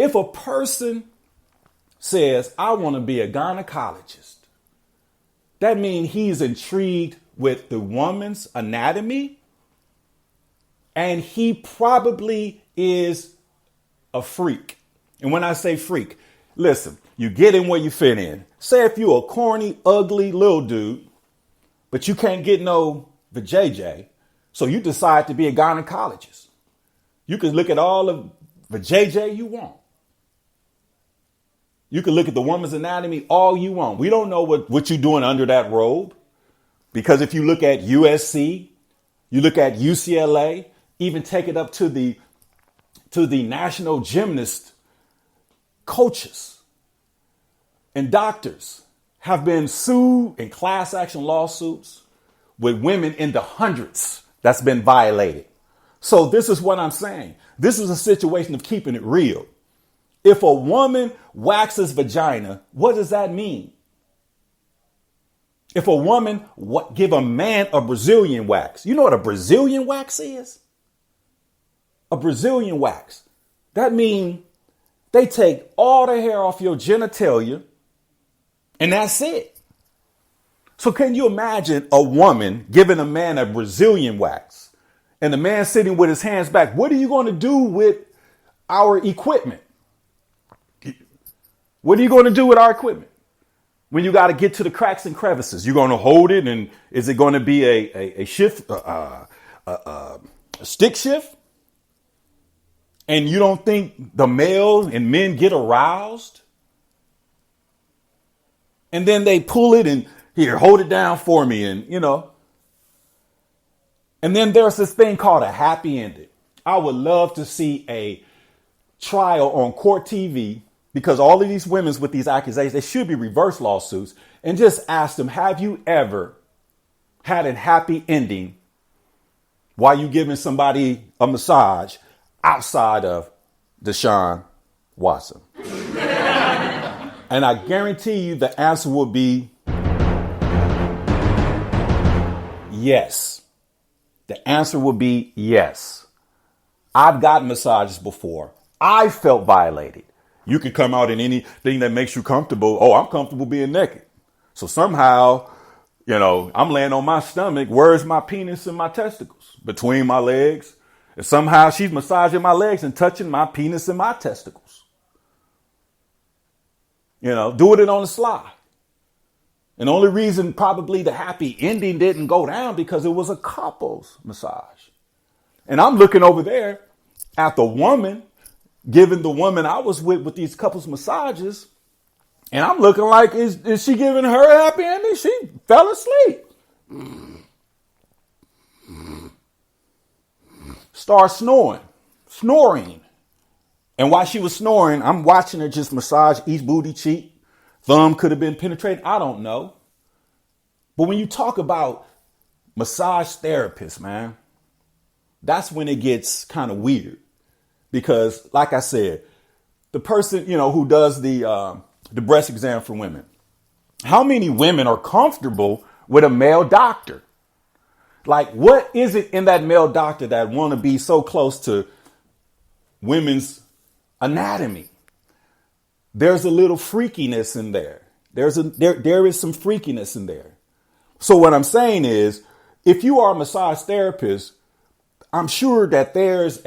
If a person says, I want to be a gynecologist, that means he's intrigued with the woman's anatomy, and he probably is a freak. And when I say freak, listen, you get in where you fit in. Say if you're a corny, ugly little dude, but you can't get no vajayjay, so you decide to be a gynecologist. You can look at all of vajayjay you want. You can look at the woman's anatomy all you want. We don't know what you're doing under that robe. Because if you look at USC, you look at UCLA, even take it up to the national gymnast coaches and doctors have been sued in class action lawsuits with women in the hundreds that's been violated. So this is what I'm saying. This is a situation of keeping it real. If a woman waxes vagina, what does that mean? If a woman give a man a Brazilian wax, you know what a Brazilian wax is? A Brazilian wax. That means they take all the hair off your genitalia and that's it. So can you imagine a woman giving a man a Brazilian wax and the man sitting with his hands back? What are you going to do with our equipment? What are you going to do with our equipment? When you got to get to the cracks and crevices, you're going to hold it, and is it going to be a shift, a stick shift? And you don't think the male and men get aroused? And then they pull it and here, hold it down for me, and And then there's this thing called a happy ending. I would love to see a trial on court TV. Because all of these women with these accusations, they should be reverse lawsuits, and just ask them, have you ever had a happy ending while you giving somebody a massage outside of DeShaun Watson? And I guarantee you the answer will be yes. The answer will be yes. I've gotten massages before. I felt violated. You can come out in anything that makes you comfortable. Oh, I'm comfortable being naked. So somehow, I'm laying on my stomach. Where's my penis and my testicles? Between my legs. And somehow she's massaging my legs and touching my penis and my testicles. Doing it on the sly. And the only reason probably the happy ending didn't go down because it was a couple's massage. And I'm looking over there at the woman giving the woman I was with these couples massages, and I'm looking like, is she giving her a happy ending? She fell asleep. Start snoring. And while she was snoring, I'm watching her just massage each booty cheek. Thumb could have been penetrated. I don't know. But when you talk about massage therapists, man, that's when it gets kind of weird. Because, like I said, the person, who does the breast exam for women, how many women are comfortable with a male doctor? Like, what is it in that male doctor that want to be so close to women's anatomy? There's a little freakiness in there. There is some freakiness in there. So what I'm saying is, if you are a massage therapist, I'm sure that there's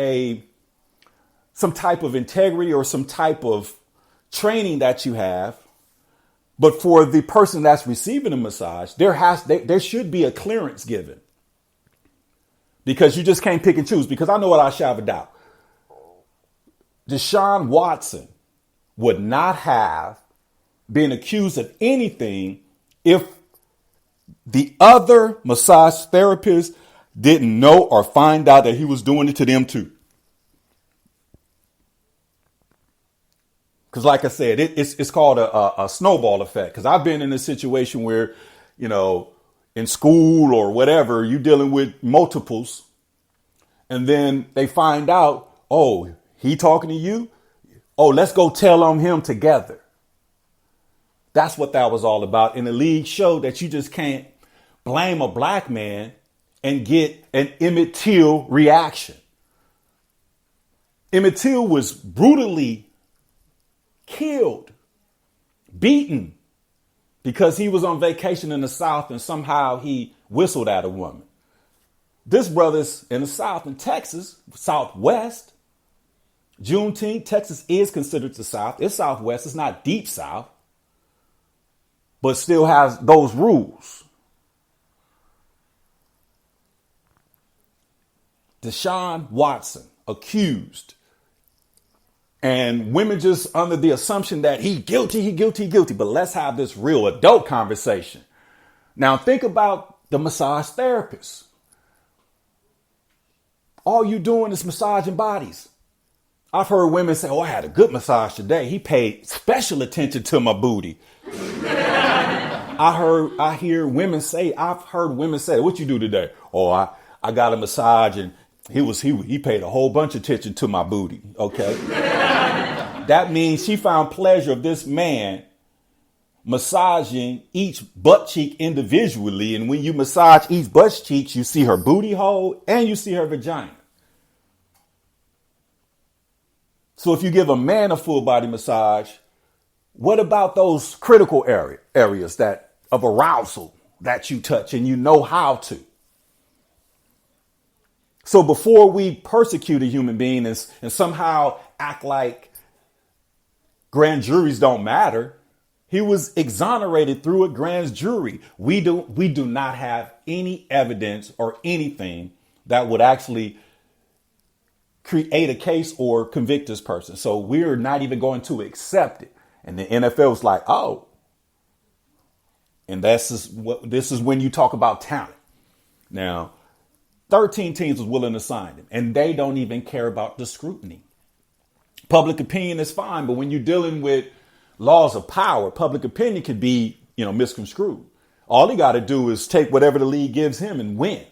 some type of integrity or some type of training that you have. But for the person that's receiving a massage, there should be a clearance given. Because you just can't pick and choose. Because I know what I shall have a doubt. DeShaun Watson would not have been accused of anything if the other massage therapist didn't know or find out that he was doing it to them too. Because like I said, it's called a snowball effect. Because I've been in a situation where, in school or whatever, you're dealing with multiples. And then they find out, oh, he talking to you? Oh, let's go tell on him together. That's what that was all about. And the league showed that you just can't blame a black man and get an Emmett Till reaction. Emmett Till was brutally killed, beaten, because he was on vacation in the South and somehow he whistled at a woman. This brother's in the South, in Texas, Southwest. Juneteenth, Texas is considered the South. It's Southwest. It's not deep South, but still has those rules. DeShaun Watson accused, and women just under the assumption that he guilty. But let's have this real adult conversation. Now think about the massage therapist. All you doing is massaging bodies. I've heard women say, oh, I had a good massage today. He paid special attention to my booty. I've heard women say, what you do today? Oh, I got a massage and he paid a whole bunch of attention to my booty. Okay. That means she found pleasure of this man massaging each butt cheek individually. And when you massage each butt cheek, you see her booty hole and you see her vagina. So if you give a man a full body massage, what about those critical areas that of arousal that you touch and you know how to? So before we persecute a human being and somehow act like grand juries don't matter, he was exonerated through a grand jury. We do not have any evidence or anything that would actually create a case or convict this person. So we're not even going to accept it. And the NFL was like, oh. And this is when you talk about talent. Now, 13 teams was willing to sign him, and they don't even care about the scrutiny. Public opinion is fine, but when you're dealing with laws of power, public opinion can be, misconstrued. All he got to do is take whatever the league gives him and win.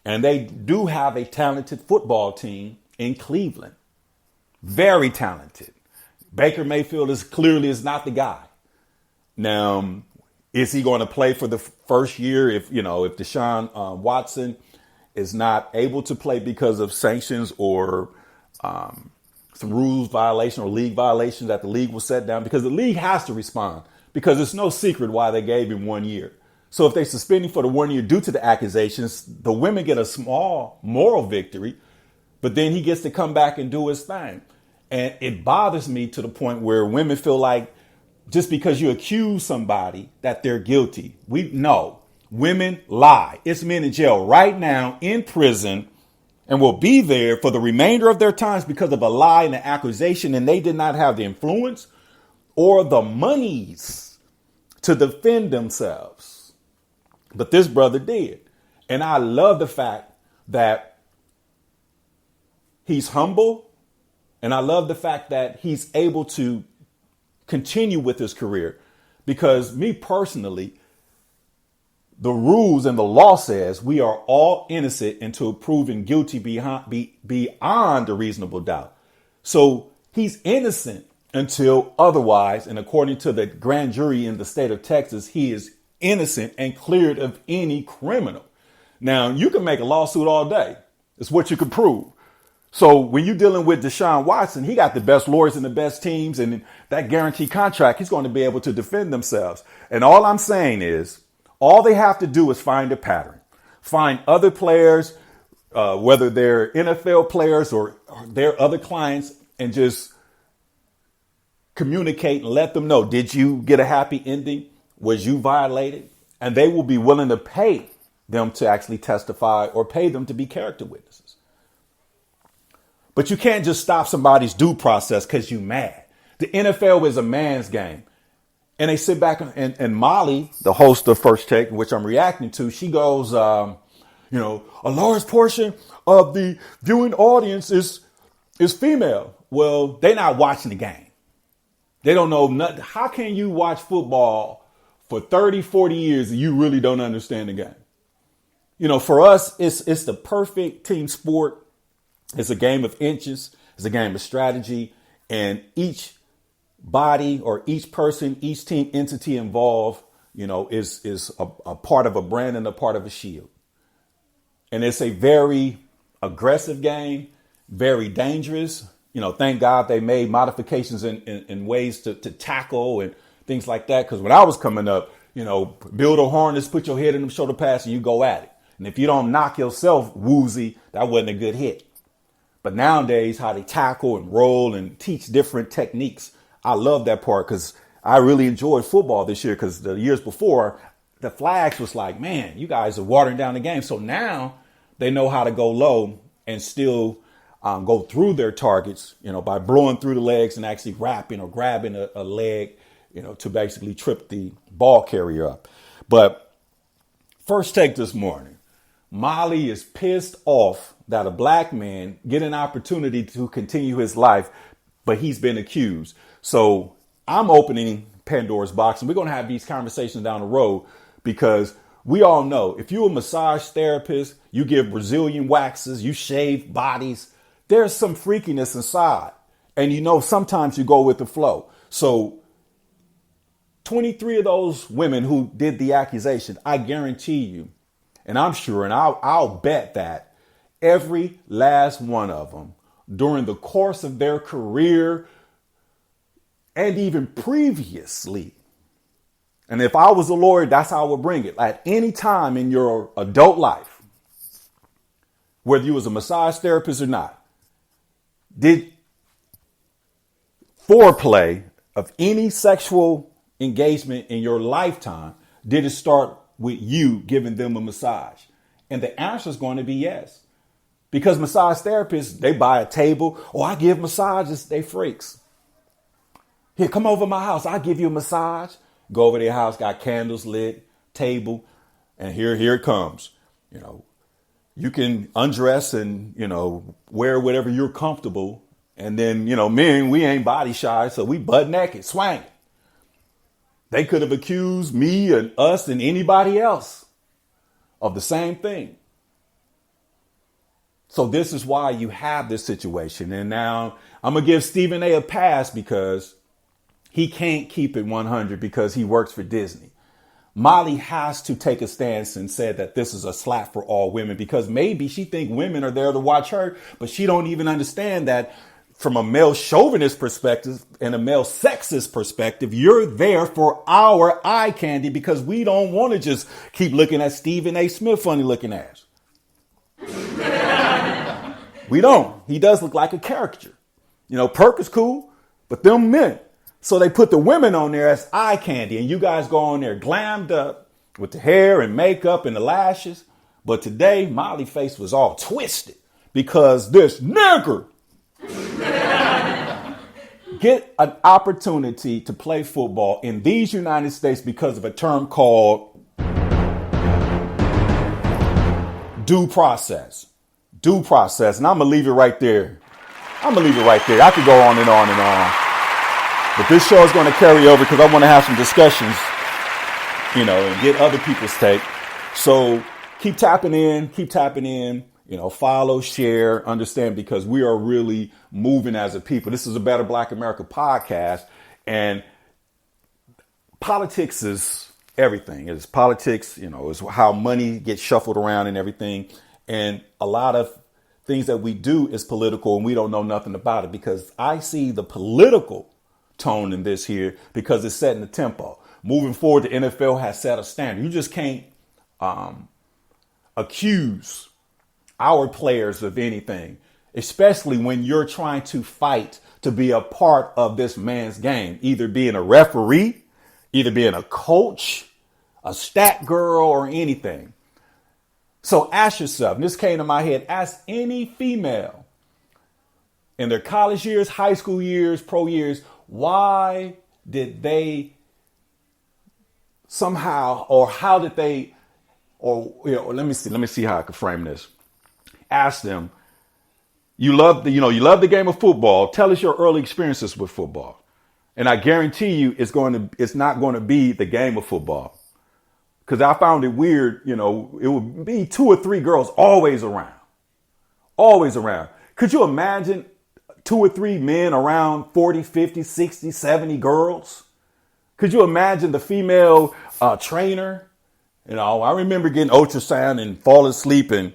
And they do have a talented football team in Cleveland. Very talented. Baker Mayfield is not the guy. Now, is he going to play for the first year if DeShaun Watson is not able to play because of sanctions or some rules violation or league violations that the league will set down? Because the league has to respond, because it's no secret why they gave him 1 year. So if they suspend him for the 1 year due to the accusations, the women get a small moral victory, but then he gets to come back and do his thing. And it bothers me to the point where women feel like just because you accuse somebody that they're guilty. Women lie. It's men in jail right now in prison and will be there for the remainder of their times because of a lie and an accusation. And they did not have the influence or the monies to defend themselves. But this brother did. And I love the fact that he's humble. And I love the fact that he's able to continue with his career, because me personally, the rules and the law says we are all innocent until proven guilty beyond a reasonable doubt. So he's innocent until otherwise. And according to the grand jury in the state of Texas, he is innocent and cleared of any criminal. Now, you can make a lawsuit all day. It's what you can prove. So when you're dealing with DeShaun Watson, he got the best lawyers and the best teams, and that guaranteed contract, he's going to be able to defend themselves. And all I'm saying is, all they have to do is find a pattern, find other players, whether they're NFL players or their other clients, and just communicate and let them know, did you get a happy ending? Was you violated? And they will be willing to pay them to actually testify or pay them to be character witnesses. But you can't just stop somebody's due process because you're mad. The NFL is a man's game. And they sit back and Molly, the host of First Take, which I'm reacting to, she goes, a large portion of the viewing audience is female. Well, they're not watching the game. They don't know nothing. How can you watch football for 30, 40 years and you really don't understand the game? For us, it's the perfect team sport. It's a game of inches. It's a game of strategy. And each body or each person, each team entity involved, is a part of a brand and a part of a shield. And it's a very aggressive game, very dangerous, thank God they made modifications in ways to tackle and things like that. Because when I was coming up, build a harness, put your head in the shoulder pads, and you go at it. And if you don't knock yourself woozy, that wasn't a good hit. But nowadays, how they tackle and roll and teach different techniques, I love that part because I really enjoyed football this year because the years before, the flags was like, man, you guys are watering down the game. So now they know how to go low and still go through their targets, by blowing through the legs and actually wrapping or grabbing a leg, to basically trip the ball carrier up. But first take this morning, Molly is pissed off that a black man get an opportunity to continue his life, but he's been accused. So I'm opening Pandora's box, and we're going to have these conversations down the road because we all know if you're a massage therapist, you give Brazilian waxes, you shave bodies, there's some freakiness inside. And sometimes you go with the flow. So 23 of those women who did the accusation, I guarantee you, and I'm sure, and I'll bet that every last one of them during the course of their career and even previously, and if I was a lawyer, that's how I would bring it. At any time in your adult life, whether you was a massage therapist or not, did foreplay of any sexual engagement in your lifetime, did it start with you giving them a massage? And the answer is going to be yes. Because massage therapists, they buy a table. Oh, I give massages. They freaks. Here, come over my house. I'll give you a massage. Go over their house, got candles lit, table. And here it comes. You can undress and, wear whatever you're comfortable. And then, men, we ain't body shy. So we butt naked, swang. They could have accused me and us and anybody else of the same thing. So this is why you have this situation. And now I'm going to give Stephen A. pass because he can't keep it 100 because he works for Disney. Molly has to take a stance and say that this is a slap for all women because maybe she think women are there to watch her, but she don't even understand that from a male chauvinist perspective and a male sexist perspective, you're there for our eye candy because we don't want to just keep looking at Stephen A. Smith funny looking ass. We don't. He does look like a caricature. Perk is cool, but them men. So they put the women on there as eye candy and you guys go on there glammed up with the hair and makeup and the lashes. But today, Molly's face was all twisted because this nigger get an opportunity to play football in these United States because of a term called due process. Due process. And I'm going to leave it right there. I could go on and on and on. But this show is going to carry over because I want to have some discussions, and get other people's take. So keep tapping in, follow, share, understand, because we are really moving as a people. This is a Better Black America podcast, and politics is everything. It's politics, it's how money gets shuffled around and everything. And a lot of things that we do is political and we don't know nothing about it because I see the political tone in this here because it's setting the tempo. Moving forward, the NFL has set a standard. You just can't accuse our players of anything, especially when you're trying to fight to be a part of this man's game, either being a referee, either being a coach, a stat girl, or anything. So ask yourself, and this came to my head, ask any female in their college years, high school years, pro years, why did they somehow, or how did they, or let me see how I can frame this. Ask them, you love the game of football. Tell us your early experiences with football. And I guarantee you it's not going to be the game of football. Because I found it weird, it would be 2 or 3 girls always around. Always around. Could you imagine 2 or 3 men around 40, 50, 60, 70 girls? Could you imagine the female trainer? I remember getting ultrasound and falling asleep and,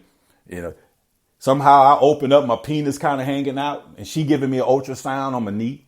Somehow I open up, my penis kind of hanging out, and she giving me an ultrasound on my knee.